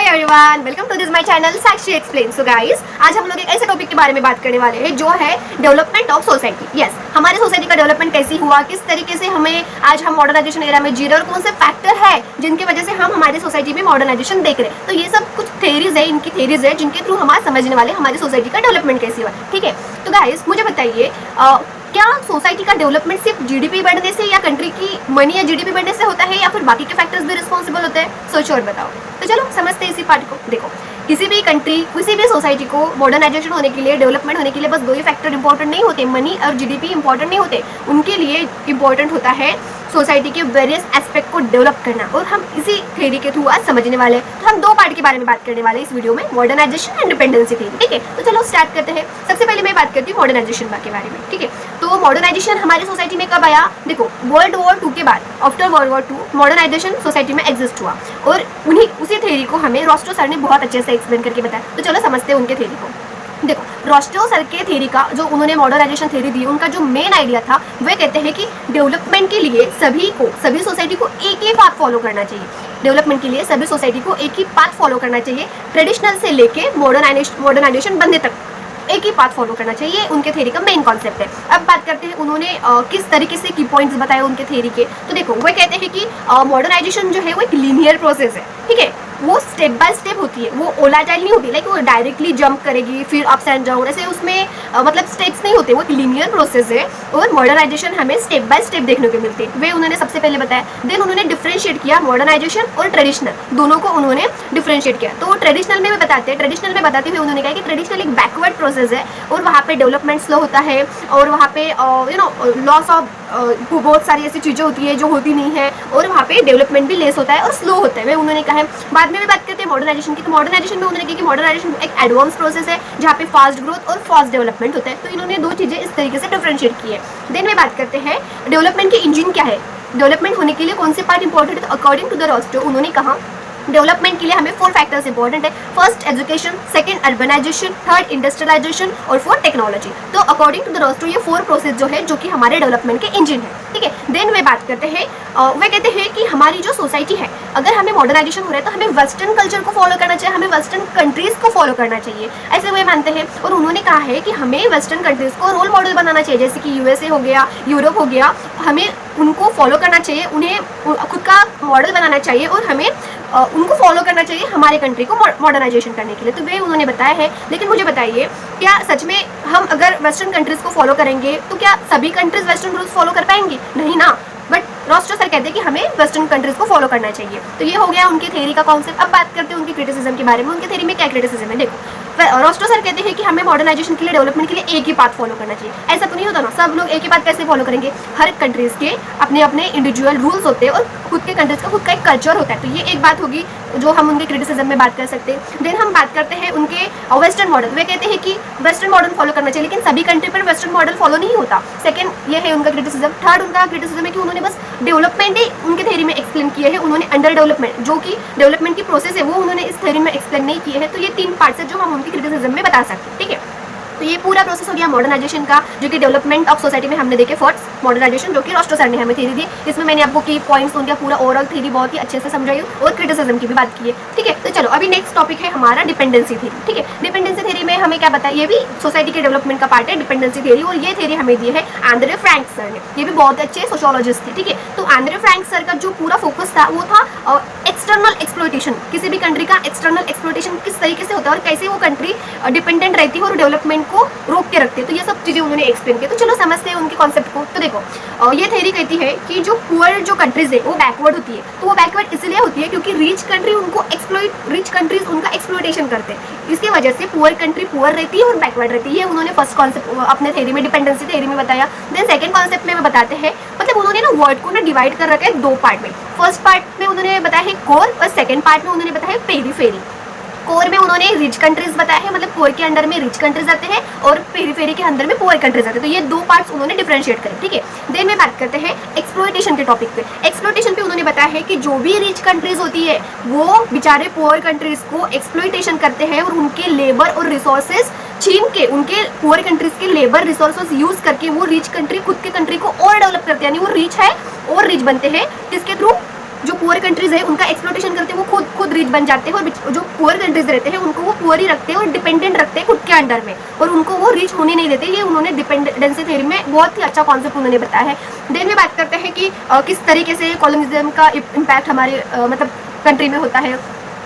Everyone, welcome to this my channel Sakshi explain. So guys, आज हम लोग एक ऐसे टॉपिक के बारे में बात करने वाले हैं जो है डेवलपमेंट ऑफ सोसाइटी। यस, हमारे सोसाइटी का डेवलपमेंट कैसे हुआ, किस तरीके से हमें आज हम मॉडर्नाइजेशन एरा में जी रहे और कौन से फैक्टर है जिनकी वजह से हम हमारी सोसाइटी में मॉडर्नाइजेशन देख रहे हैं। तो ये सब कुछ थेरीज है, इनकी थेरीज है जिनके थ्रू हम आज समझने वाले हमारी सोसाइटी का डेवलपमेंट कैसे हुआ। ठीक है, तो गाइस मुझे बताइए, क्या सोसाइटी का डेवलपमेंट सिर्फ जीडीपी बढ़ने से या कंट्री की मनी या जीडीपी बढ़ने से होता है या फिर बाकी के फैक्टर्स भी रिस्पॉन्सिबल होते हैं? सोचो और बताओ। तो चलो समझते हैं इसी पार्ट को। देखो, किसी भी कंट्री, किसी भी सोसाइटी को मॉडर्नाइजेशन होने के लिए, डेवलपमेंट होने के लिए बस दो ही फैक्टर इंपॉर्टेंट नहीं होते, मनी और जीडीपी इंपॉर्टेंट नहीं होते। उनके लिए इंपॉर्टेंट होता है सोसाइटी के वेरियस एस्पेक्ट को डेवलप करना, और हम इसी थ्योरी के थ्रू आज समझने वाले हैं। तो हम दो पार्ट के बारे में बात करने वाले हैं इस वीडियो में, मॉडर्नाइजेशन एंड डिपेंडेंसी थ्योरी। ठीक है, तो चलो स्टार्ट करते हैं। सबसे पहले मैं बात करती हूँ मॉडर्नाइजेशन के बारे में। ठीक है, तो मॉडर्नाइजेशन हमारी सोसाइटी में कब आया? देखो, वर्ल्ड वॉर 2 के बाद, after world war 2 modernization society में एग्जिस्ट हुआ, और उसी थ्योरी को हमें रॉस्टो सर ने बहुत अच्छे से एक्सप्लेन करके बताया। तो चलो समझते हैं उनके थ्योरी को। देखो, रॉस्टो सर के थ्योरी का जो उन्होंने मॉडर्नाइजेशन थ्योरी दी, उनका जो मेन आइडिया था वे कहते हैं कि डेवलपमेंट के लिए सभी सोसाइटी को एक ही पाथ फॉलो करना चाहिए। डेवलपमेंट के लिए सभी सोसाइटी को एक ही पाथ फॉलो करना चाहिए, ट्रेडिशनल से लेके मॉडर्नाइजेशन बनने तक एक ही पाथ फॉलो करना चाहिए। उनके थ्योरी का मेन कॉन्सेप्ट है। अब बात करते हैं उन्होंने किस तरीके से की पॉइंट्स बताए उनके थ्योरी के। तो देखो, वो कहते हैं कि मॉडर्नाइजेशन जो है वो एक लीनियर प्रोसेस है। ठीक है, वो स्टेप बाय स्टेप होती है, वो ओलाटाइल नहीं होती, लाइक वो डायरेक्टली जंप करेगी फिर अप्स एंड डाउन, ऐसे उसमें मतलब स्टेप्स नहीं होते। वो एक लीनियर प्रोसेस है और मॉडर्नाइजेशन हमें स्टेप बाय स्टेप देखने को मिलती है। वे उन्होंने सबसे पहले बताया। देन उन्होंने डिफरेंशिएट किया मॉडर्नाइजेशन और ट्रेडिशनल, दोनों को उन्होंने डिफरेंशिएट किया। तो ट्रेडिशनल में भी बताते हैं, ट्रेडिशनल में बताते हुए उन्होंने कहा कि ट्रेडिशनल एक बैकवर्ड प्रोसेस है और वहाँ पे डेवलपमेंट स्लो होता है, और वहाँ पे लॉस ऑफ बहुत सारी ऐसी चीज़ें होती है जो होती नहीं है, और वहाँ पे डेवलपमेंट भी लेस होता है और स्लो होता है। वे उन्होंने कहा है। बाद में भी बात करते हैं मॉडर्नाइजेशन की। तो मॉडर्नाइजेशन में उन्होंने कहा कि मॉडर्नाइजेशन एक एडवांस प्रोसेस है जहाँ पे फास्ट ग्रोथ और फास्ट डेवलपमेंट होता है। तो इन्होंने दो चीज़ें इस तरीके से डिफरेंशिएट की है। देन में बात करते हैं डेवलपमेंट के इंजन क्या है, डेवलपमेंट होने के लिए कौन से पार्ट इंपॉर्टेंट है। तो अकॉर्डिंग टू द रॉस्टो उन्होंने कहा डेवलपमेंट के लिए हमें 4 फैक्टर्स इंपॉर्टेंट है। First education, second urbanization, third industrialization और फोर्थ टेक्नोलॉजी। तो अकॉर्डिंग टू द रॉस्टो ये 4 प्रोसेस जो है, जो कि हमारे डेवलपमेंट के इंजन है। ठीक है, देन वे बात करते हैं, वे कहते हैं कि हमारी जो सोसाइटी है, अगर हमें मॉडर्नाइजेशन हो रहा है तो हमें वेस्टर्न कल्चर को फॉलो करना चाहिए, हमें वेस्टर्न कंट्रीज को फॉलो करना चाहिए, ऐसे वे मानते हैं। और उन्होंने कहा है कि हमें वेस्टर्न कंट्रीज को रोल मॉडल बनाना चाहिए, जैसे कि यूएसए हो गया, यूरोप हो गया, हमें उनको फॉलो करना चाहिए, उन्हें खुद का मॉडल बनाना चाहिए और हमें उनको फॉलो करना चाहिए हमारे कंट्री को मॉडर्नाइजेशन करने के लिए। तो वे उन्होंने बताया है। लेकिन मुझे बताइए, क्या सच में हम अगर वेस्टर्न कंट्रीज को फॉलो करेंगे तो क्या सभी कंट्रीज वेस्टर्न रूल्स फॉलो कर पाएंगी? नहीं ना। बट रॉस्टो सर कहते हैं कि हमें वेस्टर्न कंट्रीज को फॉलो करना चाहिए। तो ये हो गया उनकी थ्योरी का कॉन्सेप्ट। अब बात करते हैं उनकी क्रिटिसिज्म के बारे में। उनके थ्योरी में क्या क्रिटिसिज्म है? देखो, रॉस्टो सर कहते हैं कि हमें मॉडर्नाइजेशन के लिए, डेवलपमेंट के लिए एक ही पाथ फॉलो करना चाहिए। ऐसा तो नहीं होता ना, सब लोग एक ही पाथ कैसे फॉलो करेंगे? हर कंट्रीज के अपने अपने इंडिविजुअल रूल्स होते हैं और खुद के कंट्रीज का खुद का एक कल्चर होता है। तो ये एक बात होगी जो हम उनके क्रिटिसिज्म में बात कर सकते हैं। देन हम बात करते हैं उनके वेस्टर्न मॉडल। वे कहते हैं कि वेस्टर्न मॉडल फॉलो करना चाहिए, लेकिन सभी कंट्री पर वेस्टर्न मॉडल फॉलो नहीं होता। सेकंड ये है उनका क्रिटिसिज्म। थर्ड उनका क्रिटिसिज्म है कि उन्होंने बस डेवलपमेंट ही उनके थ्योरी में एक्सप्लेन किए हैं, उन्होंने अंडर डेवलपमेंट, जो कि डेवलपमेंट की प्रोसेस है, वो उन्होंने इस थ्योरी में एक्सप्लेन नहीं किए हैं। तो ये 3 पार्ट्स है जो हम उनकी क्रिटिसिज्म में बता सकते हैं। ठीक है, तो ये पूरा प्रोसेस हो गया मॉडर्नाइजेशन का, जो कि डेवलपमेंट ऑफ सोसाइटी में हमने देखे फर्स्ट मॉडर्नाइजेशन, जो कि रॉस्टो सर ने हमें थ्योरी दी। इसमें मैंने आपको की पॉइंट्स उनका पूरा ओवरऑल थ्योरी बहुत ही अच्छे से समझाई और क्रिटिसिज्म की भी बात की है। ठीक है, तो चलो अभी नेक्स्ट टॉपिक है हमारा डिपेंडेंसी थ्योरी। ठीक है, डिपेंडेंसी थ्योरी में हमें क्या बताया, ये भी सोसाइटी के डेवलपमेंट का पार्ट है डिपेंडेंसी थ्योरी, और ये थ्योरी हमें दी है आंद्रे फ्रैंक सर ने। ये भी बहुत अच्छे सोशियोलॉजिस्ट थे। ठीक है, तो आंद्रे फ्रैंक सर का जो पूरा फोकस था वो था एक्सटर्नल एक्सप्लॉयटेशन। किसी भी कंट्री का एक्सटर्नल एक्सप्लॉयटेशन किस तरीके से होता है और कैसे वो कंट्री डिपेंडेंट रहती है और डेवलपमेंट को रोक के रखते हैं। तो ये सब चीज़ें उन्होंने एक्सप्लेन किया। तो चलो समझते हैं उनके कॉन्सेप्ट को। तो देखो, ये थ्योरी कहती है कि जो पुअर जो कंट्रीज है वो बैकवर्ड होती है। तो वो बैकवर्ड इसलिए होती है क्योंकि रिच कंट्रीज उनका एक्सप्लॉयटेशन करते हैं। इसकी वजह से पुअर कंट्री पुअर रहती है और बैकवर्ड रहती है। ये उन्होंने फर्स्ट कॉन्सेप्ट अपने थ्योरी में, डिपेंडेंसी थ्योरी में बताया। देन सेकंड कॉन्सेप्ट में बताते हैं, मतलब उन्होंने ना वर्ड को ना डिवाइड कर रखा है 2 पार्ट में। फर्स्ट पार्ट में उन्होंने बताया है कोर, और सेकंड पार्ट में उन्होंने बताया पेरीफेरी। कोर में उन्होंने रिच कंट्रीज बताया है, मतलब कोर के अंडर में रिच कंट्रीज आते हैं और पेरीफेरी के अंदर में पुअर कंट्रीज आते हैं। तो ये 2 पार्ट्स उन्होंने डिफरेंशिएट करे। ठीक है, देन में बात करते हैं एक्सप्लॉयटेशन के टॉपिक पे। एक्सप्लॉयटेशन पे उन्होंने बताया है कि जो भी रिच कंट्रीज होती है वो बेचारे पुअर कंट्रीज को एक्सप्लॉयटेशन करते हैं और उनके लेबर और रिसोर्सेज छीन के, उनके पुअर कंट्रीज के लेबर रिसोर्सेज यूज करके वो रिच कंट्री खुद के कंट्री को और डेवलप करते हैं, यानी वो रिच है और रिच बनते हैं। किसके थ्रू? जो पुअर कंट्रीज है उनका एक्सप्लोटेशन करते हैं, वो खुद रिच बन जाते हैं, और जो पुअर कंट्रीज रहते हैं उनको वो पुअर ही रखते हैं और डिपेंडेंट रखते हैं खुद के अंडर में, और उनको वो रिच होने नहीं देते। ये उन्होंने डिपेंडेंसी थ्योरी में बहुत ही अच्छा कॉन्सेप्ट उन्होंने बताया है। देन में बात करते हैं कि किस तरीके से कॉलोनिज्म का इम्पैक्ट हमारे मतलब कंट्री में होता है।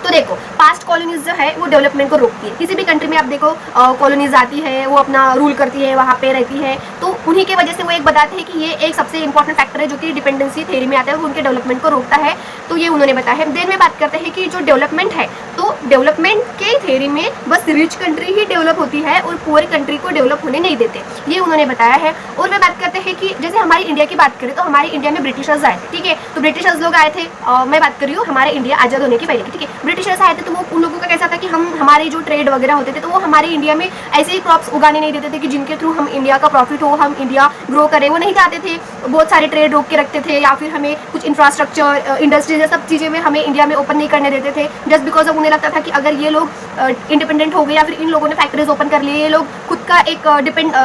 तो देखो, पास्ट कॉलोनीज जो है वो डेवलपमेंट को रोकती है। किसी भी कंट्री में आप देखो कॉलोनीज आती है, वो अपना रूल करती है, वहाँ पे रहती है, तो उन्हीं की वजह से वो एक बताते हैं कि ये एक सबसे इंपॉर्टेंट फैक्टर है जो कि डिपेंडेंसी थ्योरी में आता है, वो उनके डेवलपमेंट को रोकता है। तो ये उन्होंने बताया है। देन में बात करते हैं कि जो डेवलपमेंट है, तो डेवलपमेंट के थ्योरी में बस रिच कंट्री ही डेवलप होती है और पुअर कंट्री को डेवलप होने नहीं देते, ये उन्होंने बताया है। और वे बात करते हैं कि जैसे हमारी इंडिया की बात करें तो हमारे इंडिया में ब्रिटिशर्स आए थे, ठीक है। तो ब्रिटिशर्स लोग आए थे, मैं बात कर रही हूँ हमारे इंडिया आज़ाद होने की पहले की, ठीक है। ब्रिटिशर्स आए थे तो वो उन लोगों का कैसा था कि हमारे जो ट्रेड वगैरह होते थे तो वो हमारे इंडिया में ऐसे ही क्रॉप्स उगाने नहीं देते थे कि जिनके थ्रू हम इंडिया का प्रॉफिट हो, हम इंडिया ग्रो करें, वो नहीं चाहते थे। बहुत सारे ट्रेड रोक के रखते थे, या फिर हमें कुछ इंफ्रास्ट्रक्चर इंडस्ट्रीज ये सब चीज़ें में हमें इंडिया में ओपन नहीं करने देते थे, जस्ट बिकॉज अब उन्हें लगता था कि अगर ये लोग इंडिपेंडेंट हो गए या फिर इन लोगों ने फैक्ट्रीज ओपन कर लिए, ये लोग खुद का एक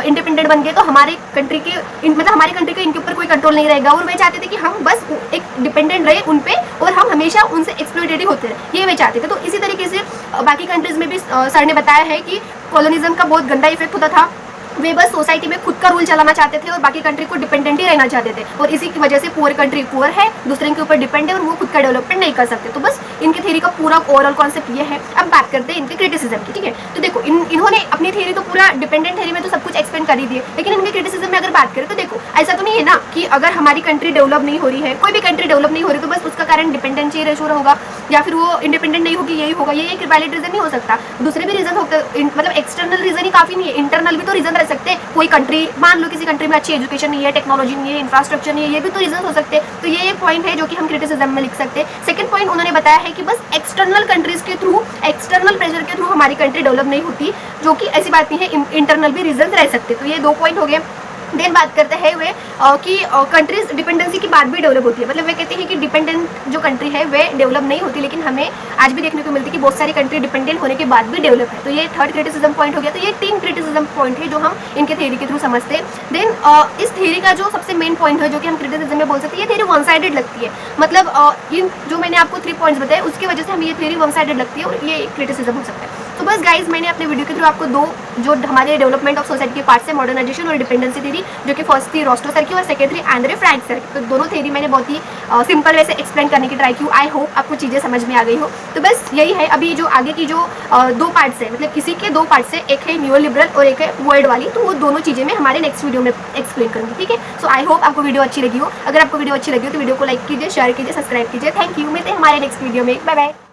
इंडिपेंडेंट बन गए, तो हमारे कंट्री के मतलब हमारी कंट्री के इनके ऊपर कोई कंट्रोल नहीं रहेगा। और वे चाहते थे कि हम बस एक डिपेंडेंट रहे उन पे और हम हमेशा उनसे एक्सप्लॉइटेड होते रहे, ये वे चाहते थे। तो इसी तरीके से बाकी कंट्रीज में भी सर ने बताया है कि कॉलोनिज्म का बहुत गंदा इफेक्ट होता था। वे बस सोसाइटी में खुद का रूल चलाना चाहते थे और बाकी कंट्री को डिपेंडेंट ही रहना चाहते थे, और इसी की वजह से पुअर कंट्री पुअर है, दूसरे के ऊपर डिपेंड है और वो खुद का डेवलपमेंट नहीं कर सकते। तो बस इनकी थ्योरी का पूरा ओवरऑल कॉन्सेप्ट ये है। अब बात करते हैं इनके क्रिटिसिज्म की, ठीक है। तो देखो, इन्होंने अपनी थ्योरी तो पूरा डिपेंडेंट थ्योरी में तो सब कुछ एक्सप्लेन कर ही दिए, लेकिन इनके क्रिटिसिज्म में अगर बात करें तो देखो, ऐसा तो नहीं है ना कि अगर हमारी कंट्री डेवलप नहीं हो रही है, कोई भी कंट्री डेवलप नहीं हो रही, तो बस उसका कारण डिपेंडेंसी रेशो होगा या फिर वो इंडिपेंडेंट नहीं होगी, यही होगा। ये एक वैलिड रीजन नहीं हो सकता। दूसरे भी रीजन होते, मतलब एक्सटर्नल रीजन ही काफी नहीं है, इंटरनल भी तो रीजन रह सकते हैं। कोई कंट्री, मान लो किसी कंट्री में अच्छी एजुकेशन नहीं है, टेक्नोलॉजी नहीं है, इंफ्रास्ट्रक्चर नहीं है, ये भी तो रीजन हो सकते हैं। तो ये एक पॉइंट है जो कि हम क्रिटिसिज्म में लिख सकते हैं। सेकंड पॉइंट उन्होंने बताया है कि बस एक्सटर्नल कंट्रीज के थ्रू, एक्सटर्नल प्रेशर के थ्रू हमारी कंट्री डेवलप नहीं होती, जो कि ऐसी बात नहीं है, इंटरनल भी रीजन रह सकते। तो ये 2 पॉइंट हो गए। देन बात करते हैं वे कि कंट्रीज डिपेंडेंसी की बात भी डेवलप होती है, मतलब वे कहते हैं कि डिपेंडेंट जो कंट्री है वे डेवलप नहीं होती, लेकिन हमें आज भी देखने को मिलती है कि बहुत सारी कंट्री डिपेंडेंट होने के बाद भी डेवलप है। तो ये थर्ड क्रिटिसिज्म पॉइंट हो गया। तो ये 3 क्रिटिसिज्म पॉइंट है जो हम इनके थ्योरी के थ्रू समझते हैं। देन इस थ्योरी का जो सबसे मेन पॉइंट है जो कि हम क्रिटिसिज्म में बोल सकते हैं, ये थ्योरी वन साइडेड लगती है। मतलब इन जो मैंने आपको 3 पॉइंट्स बताए उसकी वजह से हमें ये थ्योरी वन साइडेड लगती है और ये क्रिटिसिज्म हो सकता है। तो बस गाइज, मैंने अपने वीडियो के थ्रू आपको 2 जो हमारे डेवलपमेंट ऑफ सोसाइटी के पार्ट्स है, मॉडर्नाइजेशन और डिपेंडेंसी थ्योरी, जो कि फर्स्ट थी रोस्टो सर की और सेकेंड थी एंड्रे फ्रैंक सर की। तो दोनों थ्योरी मैंने बहुत ही सिंपल वे से एक्सप्लेन करने की ट्राई की। आई होप आपको चीज़ें समझ में आ गई हो। तो बस यही है। अभी जो आगे की जो 2 पार्ट्स है, मतलब इसी के 2 पार्ट्स है, एक है न्यू लिबरल और एक है वर्ल्ड वाली, तो वो दोनों चीज़ें मैं हमारे नेक्स्ट वीडियो में एक्सप्लेन करूँगी, ठीक है। सो आई होप आपको वीडियो अच्छी लगी हो। अगर आपको वीडियो अच्छी लगी हो तो वीडियो को लाइक कीजिए, शेयर कीजिए, सब्सक्राइब कीजिए। Thank you. मिलते हैं हमारे नेक्स्ट वीडियो में। Bye bye.